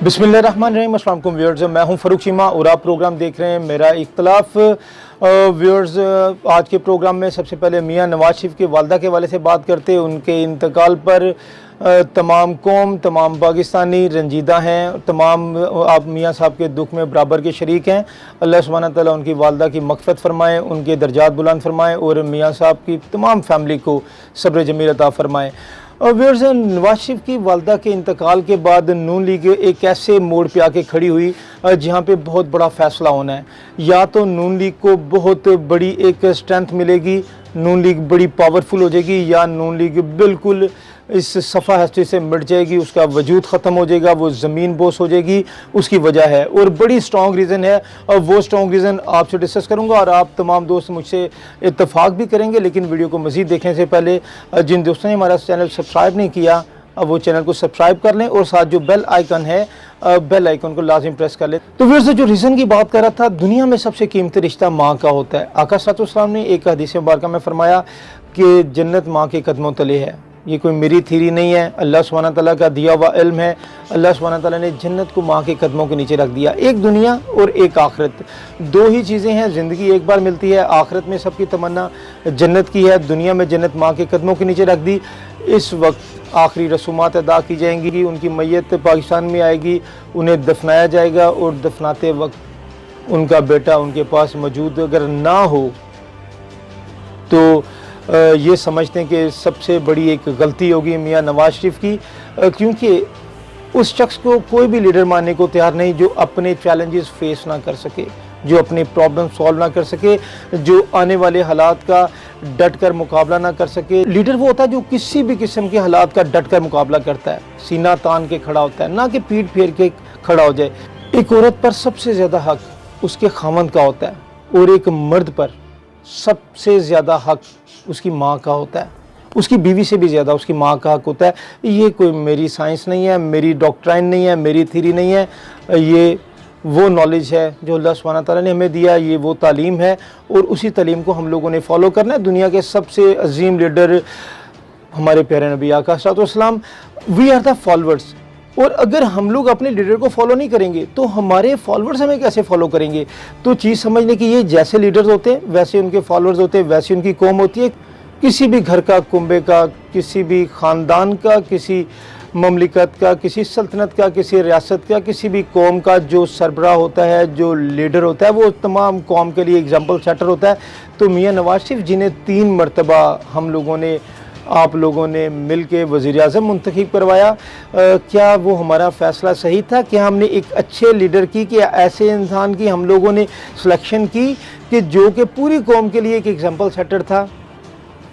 बिस्मिल्लाहिर्रहमानिर्रहीम। अस्सलाम वालेकुम व्यूअर्स, मैं हूं फ़रूक चीमा और आप प्रोग्राम देख रहे हैं मेरा इख्तलाफ। व्यूअर्स, आज के प्रोग्राम में सबसे पहले मियां नवाज शरीफ की वालदा के हवाले से बात करते हैं। उनके इंतकाल पर तमाम कौम, तमाम पाकिस्तानी रंजीदा हैं। तमाम आप मियां साहब के दुख में बराबर के शरीक हैं। अल्लाह सुब्हाना तआला उनकी वालदा की मग़फ़िरत फ़रमाएँ, उनके दर्जात बुलंद फ़रमाएँ और मियां साहब की तमाम फैमिली को सब्र जमील अता फ़रमाएँ। और व्यूअर्स, नवाज शरीफ की वालदा के इंतकाल के बाद नून लीग एक ऐसे मोड़ पे आके खड़ी हुई जहाँ पे बहुत बड़ा फ़ैसला होना है। या तो नून लीग को बहुत बड़ी एक स्ट्रेंथ मिलेगी, नून लीग बड़ी पावरफुल हो जाएगी, या नून लीग बिल्कुल इस सफ़ा हस्ती से मिट जाएगी, उसका वजूद ख़त्म हो जाएगा, वो ज़मीन बोस हो जाएगी। उसकी वजह है और बड़ी स्ट्रॉन्ग रीज़न है, और वो स्ट्रॉन्ग रीज़न आपसे डिस्कस करूँगा और आप तमाम दोस्त मुझसे इत्तफाक भी करेंगे। लेकिन वीडियो को मज़ीद देखने से पहले जिन दोस्तों ने हमारा चैनल सब्सक्राइब नहीं किया, अब वो चैनल को सब्सक्राइब कर लें और साथ जो बेल आइकन है, बेल आइकन को लाजिम प्रेस कर लें। तो व्यूअर्स, जो रीज़न की बात कर रहा था, दुनिया में सबसे कीमती रिश्ता माँ का होता है। आका सल्लल्लाहु अलैहि वसल्लम ने एक हदीस मुबारक में फरमाया कि जन्नत माँ के कदमों तले है। ये कोई मेरी थीरी नहीं है, अल्लाह सुब्हाना तआला का दिया हुआ इल्म है। अल्लाह सुब्हाना तआला ने जन्नत को माँ के कदमों के नीचे रख दिया। एक दुनिया और एक आखिरत, दो ही चीज़ें हैं। ज़िंदगी एक बार मिलती है, आखिरत में सबकी तमन्ना जन्नत की है। दुनिया में जन्नत माँ के कदमों के नीचे रख दी। इस वक्त आखिरी रसूमात अदा की जाएंगी, उनकी मैयत पाकिस्तान में आएगी, उन्हें दफनाया जाएगा और दफनाते वक्त उनका बेटा उनके पास मौजूद अगर ना हो तो ये समझते हैं कि सबसे बड़ी एक गलती होगी मियां नवाज शरीफ की, क्योंकि उस शख्स को कोई भी लीडर मानने को तैयार नहीं जो अपने चैलेंजेस फेस ना कर सके, जो अपने प्रॉब्लम सॉल्व ना कर सके, जो आने वाले हालात का डट कर मुकाबला ना कर सके। लीडर वो होता है जो किसी भी किस्म के हालात का डट कर मुकाबला करता है, सीना तान के खड़ा होता है, ना कि पीठ फेर के खड़ा हो जाए। एक औरत पर सबसे ज़्यादा हक उसके खामंद का होता है और एक मर्द पर सबसे ज़्यादा हक उसकी माँ का होता है। उसकी बीवी से भी ज़्यादा उसकी माँ का हक होता है। ये कोई मेरी साइंस नहीं है, मेरी डॉक्ट्राइन नहीं है, मेरी थीरी नहीं है। ये वो नॉलेज है जो अल्लाह सुब्हाना तआला ने हमें दिया, ये वो तालीम है और उसी तालीम को हम लोगों ने फॉलो करना है। दुनिया के सबसे अजीम लीडर हमारे प्यारे नबी आका सल्लल्लाहु अलैहि वसल्लम, वी आर द फॉलोअर्स। और अगर हम लोग अपने लीडर को फॉलो नहीं करेंगे तो हमारे फॉलोअर्स हमें कैसे फॉलो करेंगे? तो चीज़ समझने की ये, जैसे लीडर्स होते हैं वैसे उनके फॉलोअर्स होते हैं, वैसे उनकी कौम होती है। किसी भी घर का, कुंबे का, किसी भी ख़ानदान का, किसी ममलिकत का, किसी सल्तनत का, किसी रियासत का, किसी भी कौम का जो सरबराह होता है, जो लीडर होता है, वो तमाम कौम के लिए एग्जाम्पल सेटर होता है। तो मियां नवाज शरीफ, जिन्हें 3 मरतबा हम लोगों ने, आप लोगों ने मिल के वज़ीर-ए-आज़म मुंतखब करवाया, क्या वो हमारा फ़ैसला सही था? क्या हमने एक अच्छे लीडर की, कि ऐसे इंसान की हम लोगों ने सिलेक्शन की कि जो कि पूरी कौम के लिए एक एग्जाम्पल सेटर था?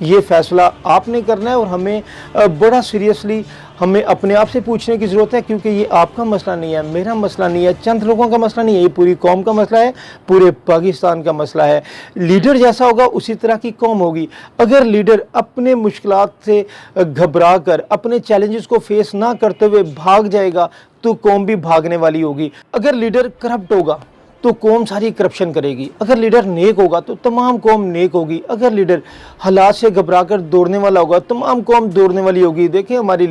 ये फ़ैसला आपने करना है और हमें बड़ा सीरियसली हमें अपने आप से पूछने की ज़रूरत है, क्योंकि ये आपका मसला नहीं है, मेरा मसला नहीं है, चंद लोगों का मसला नहीं है, ये पूरी कौम का मसला है, पूरे पाकिस्तान का मसला है। लीडर जैसा होगा उसी तरह की कौम होगी। अगर लीडर अपने मुश्किलात से घबरा कर, अपने चैलेंजेस को फेस ना करते हुए भाग जाएगा तो कौम भी भागने वाली होगी। अगर लीडर करप्ट होगा तो कौम सारी करप्शन करेगी। अगर लीडर नेक होगा तो तमाम कौम नेक होगी। अगर लीडर हालात से घबरा कर दौड़ने वाला होगा, तमाम कौम दौड़ने वाली होगी। देखिए हमारी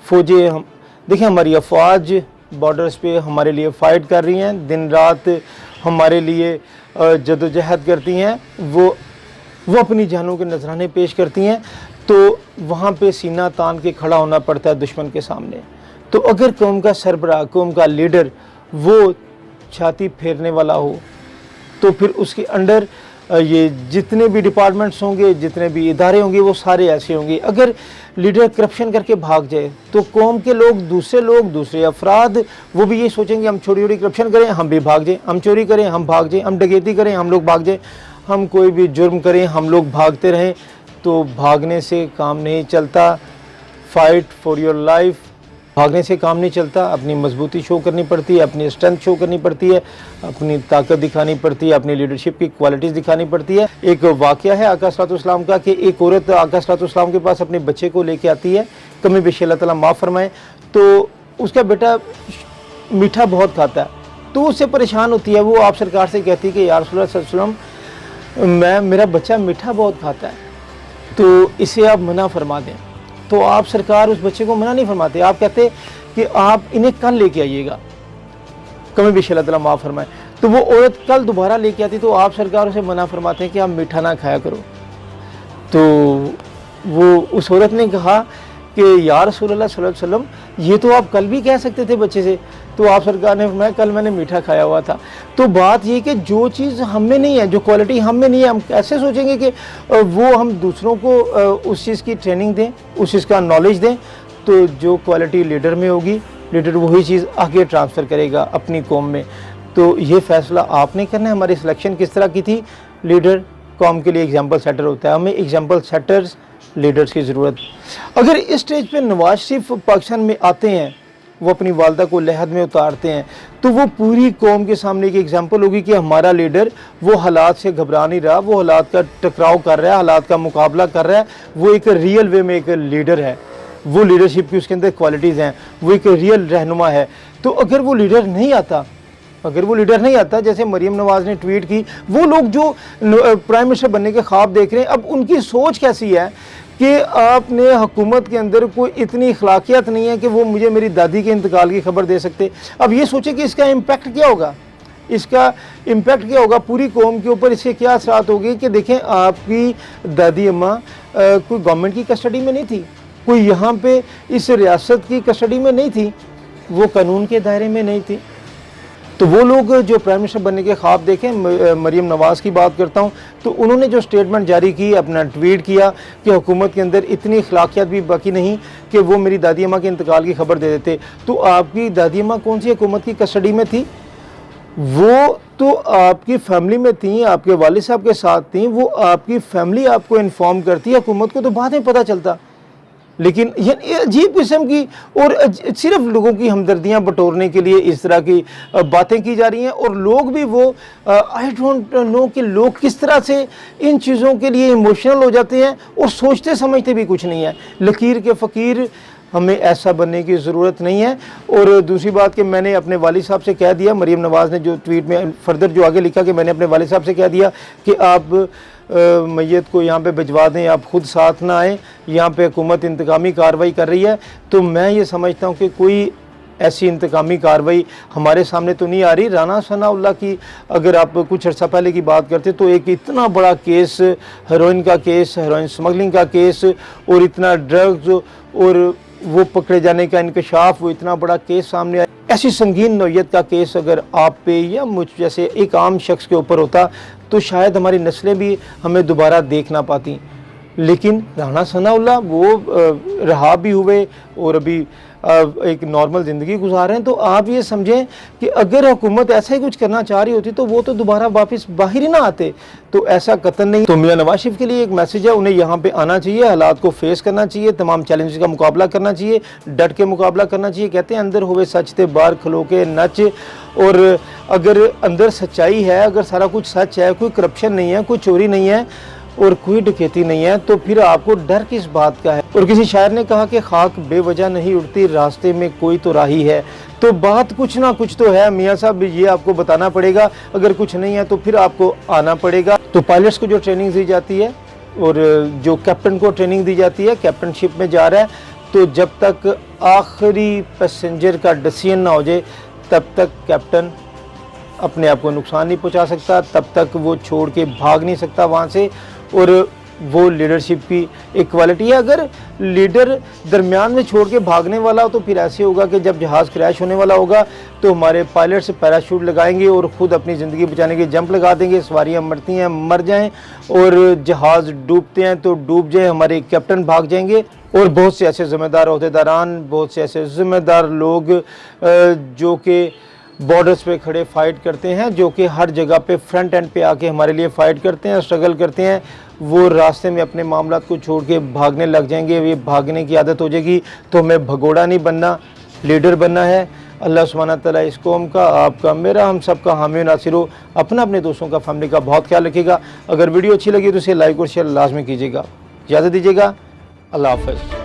फ़ौजें, हम देखिए हमारी अफवाज बॉर्डर्स पे हमारे लिए फ़ाइट कर रही हैं, दिन रात हमारे लिए जदोजहद करती हैं। वो अपनी जानों के नजराने पेश करती हैं, तो वहाँ पे सीना तान के खड़ा होना पड़ता है दुश्मन के सामने। तो अगर कौम का सरबराह, कौम का लीडर वो छाती फेरने वाला हो, तो फिर उसके अंडर ये जितने भी डिपार्टमेंट्स होंगे, जितने भी इदारे होंगे, वो सारे ऐसे होंगे। अगर लीडर करप्शन करके भाग जाए तो कौम के लोग, दूसरे अफराद, वो भी ये सोचेंगे हम छोटी छोटी करप्शन करें, हम भी भाग जाएं, हम चोरी करें, हम भाग जाएं, हम डकैती करें, हम लोग भाग जाएं, हम कोई भी जुर्म करें, हम लोग भागते रहें। तो भागने से काम नहीं चलता। फाइट फॉर योर लाइफ, भागने से काम नहीं चलता। अपनी मजबूती शो करनी पड़ती है, अपनी स्ट्रेंथ शो करनी पड़ती है, अपनी ताकत दिखानी पड़ती है, अपनी लीडरशिप की क्वालिटीज़ दिखानी पड़ती है। एक वाक़या है आका सल्लल्लाहु अलैहि वसल्लम का कि एक औरत आका सल्लल्लाहु अलैहि वसल्लम के पास अपने बच्चे को लेके आती है, कमी बेशी अल्लाह ताला माफ़ फरमाए। तो उसका बेटा मीठा बहुत खाता है, तो उससे परेशान होती है। वो आप सरकार से कहती है कि या रसूलुल्लाह सल्लल्लाहु अलैहि वसल्लम, मेरा बच्चा मीठा बहुत खाता है, तो इसे आप मना फरमा दें। तो आप सरकार उस बच्चे को मना नहीं फरमाते, आप कहते कि आप इन्हें कल लेके आइएगा। कमी भी अल्लाह ताला माफ़ फरमाए। तो वो औरत कल दोबारा लेके आती तो आप सरकार उसे मना फरमाते हैं कि आप मीठा ना खाया करो। तो वो उस औरत ने कहा कि या रसूलल्लाह सल्लल्लाहु अलैहि वसल्लम, ये तो आप कल भी कह सकते थे बच्चे से। तो आप सरकार ने फरमाया कल मैंने मीठा खाया हुआ था। तो बात ये कि जो चीज़ हम में नहीं है, जो क्वालिटी हम में नहीं है, हम कैसे सोचेंगे कि वो हम दूसरों को उस चीज़ की ट्रेनिंग दें, उस चीज़ का नॉलेज दें। तो जो क्वालिटी लीडर में होगी, लीडर वही चीज़ आगे ट्रांसफ़र करेगा अपनी कौम में। तो ये फ़ैसला आपने करना है। हमारी सिलेक्शन किस तरह की थी? लीडर कौम के लिए एग्जाम्पल सेटर होता है, हमें एग्जाम्पल सेटर्स लीडर्स की ज़रूरत। अगर इस स्टेज पे नवाज शरीफ पाकिस्तान में आते हैं, वो अपनी वालदा को लहद में उतारते हैं, तो वो पूरी कौम के सामने एक एग्जाम्पल होगी कि हमारा लीडर वो हालात से घबरा नहीं रहा, वो हालात का टकराव कर रहा है, हालात का मुकाबला कर रहा है, वो एक रियल वे में एक लीडर है, वो लीडरशिप की उसके अंदर क्वालिटीज़ हैं, वो एक रियल रहनुमा है। तो अगर वो लीडर नहीं आता, जैसे मरीम नवाज़ ने ट्वीट की, वो लोग जो प्राइम मिनिस्टर बनने के ख्वाब देख रहे हैं, अब उनकी सोच कैसी है कि आपने हुकूमत के अंदर कोई इतनी अखलाकियत नहीं है कि वो मुझे मेरी दादी के इंतकाल की खबर दे सकते। अब ये सोचें कि इसका इम्पैक्ट क्या होगा, पूरी कौम के ऊपर इसके क्या असरात होंगे। कि देखें, आपकी दादी अम्मा कोई गवर्नमेंट की कस्टडी में नहीं थी, कोई यहाँ पे इस रियासत की कस्टडी में नहीं थी, वो कानून के दायरे में नहीं थी। तो वो लोग जो प्राइम मिनिस्टर बनने के ख्वाब देखें, मरीम नवाज़ की बात करता हूँ, तो उन्होंने जो स्टेटमेंट जारी की, अपना ट्वीट किया कि हुकूमत के अंदर इतनी अखलाकियत भी बाकी नहीं कि वो मेरी दादी अम्मा के इंतकाल की खबर दे देते। तो आपकी दादी अम्मा कौन सी हुकूमत की कस्टडी में थी? वो तो आपकी फैमिली में थी, आपके वालिद साहब के साथ थी, वो आपकी फैमिली आपको इन्फॉर्म करती, हुकूमत को तो बाद में पता चलता। लेकिन ये अजीब किस्म की और सिर्फ लोगों की हमदर्दियाँ बटोरने के लिए इस तरह की बातें की जा रही हैं। और लोग भी वो आई डोंट नो कि लोग किस तरह से इन चीज़ों के लिए इमोशनल हो जाते हैं और सोचते समझते भी कुछ नहीं है। लकीर के फ़कीर, हमें ऐसा बनने की ज़रूरत नहीं है। और दूसरी बात कि मैंने अपने वालिद साहब से कह दिया, मरीम नवाज़ ने जो ट्वीट में फर्दर जो आगे लिखा कि मैंने अपने वालिद साहब से कह दिया कि आप मैयत को यहाँ पे भिजवा दें, आप ख़ुद साथ ना आएँ, यहाँ पे हुकूमत इंतकामी कार्रवाई कर रही है। तो मैं ये समझता हूँ कि कोई ऐसी इंतकामी कार्रवाई हमारे सामने तो नहीं आ रही। राना सनाउल्लाह की अगर आप कुछ अर्सा पहले की बात करते तो एक इतना बड़ा केस, हेरोइन का केस, हेरोइन स्मगलिंग का केस, और इतना ड्रग्स और वो पकड़े जाने का इंकशाफ, वो इतना बड़ा केस सामने आया। ऐसी संगीन नौयत का केस अगर आप पे या मुझ जैसे एक आम शख्स के ऊपर होता तो शायद हमारी नस्लें भी हमें दोबारा देख ना पाती। लेकिन राना सनाउल्लाह वो रहा भी हुए और अभी एक नॉर्मल ज़िंदगी गुजार रहे हैं। तो आप ये समझें कि अगर हुकूमत ऐसा ही कुछ करना चाह रही होती तो वो तो दोबारा वापस बाहर ही ना आते। तो ऐसा कतन नहीं। तो मियां नवाज शरीफ के लिए एक मैसेज है, उन्हें यहाँ पे आना चाहिए, हालात को फेस करना चाहिए, तमाम चैलेंजेस का मुकाबला करना चाहिए, डट के मुकाबला करना चाहिए। कहते हैं अंदर होवे सच थे बाहर खलो के नच। और अगर अंदर सच्चाई है, अगर सारा कुछ सच है, कोई करप्शन नहीं है, कोई चोरी नहीं है और कोई डकैती नहीं है, तो फिर आपको डर किस बात का है। और किसी शायर ने कहा कि खाक बेवजह नहीं उड़ती, रास्ते में कोई तो राही है। तो बात कुछ ना कुछ तो है मियाँ साहब, ये आपको बताना पड़ेगा। अगर कुछ नहीं है तो फिर आपको आना पड़ेगा। तो पायलट्स को जो ट्रेनिंग दी जाती है और जो कैप्टन को ट्रेनिंग दी जाती है, कैप्टनशिप में जा रहा है, तो जब तक आखिरी पैसेंजर का डिसीजन ना हो जाए तब तक कैप्टन अपने आप को नुकसान नहीं पहुंचा सकता, तब तक वो छोड़ के भाग नहीं सकता वहाँ से। और वो लीडरशिप की एक क्वालिटी है। अगर लीडर दरमियान में छोड़ के भागने वाला हो तो फिर ऐसे होगा कि जब जहाज़ क्रैश होने वाला होगा तो हमारे पायलट्स पैराशूट लगाएंगे और ख़ुद अपनी ज़िंदगी बचाने के जंप लगा देंगे। सवारियाँ मरती हैं मर जाएं, और जहाज़ डूबते हैं तो डूब जाएं, हमारे कैप्टन भाग जाएंगे। और बहुत से ऐसे ज़िम्मेदार अहदेदारान, बहुत से ऐसे ज़िम्मेदार लोग जो कि बॉर्डर्स पे खड़े फ़ाइट करते हैं, जो कि हर जगह पे फ्रंट एंड पे आके हमारे लिए फ़ाइट करते हैं, स्ट्रगल करते हैं, वो रास्ते में अपने मामलात को छोड़ के भागने लग जाएंगे। ये भागने की आदत हो जाएगी। तो हमें भगोड़ा नहीं बनना, लीडर बनना है। अल्लाह सुब्हानहू तआला इस कौम का, आपका, मेरा, हम सब का हामी नासिर हो। अपने दोस्तों का, फैमिली का बहुत ख्याल रखिएगा। अगर वीडियो अच्छी लगी तो इसे लाइक और शेयर लाजमी कीजिएगा। इजाज़त दीजिएगा। अल्लाह हाफ़िज़।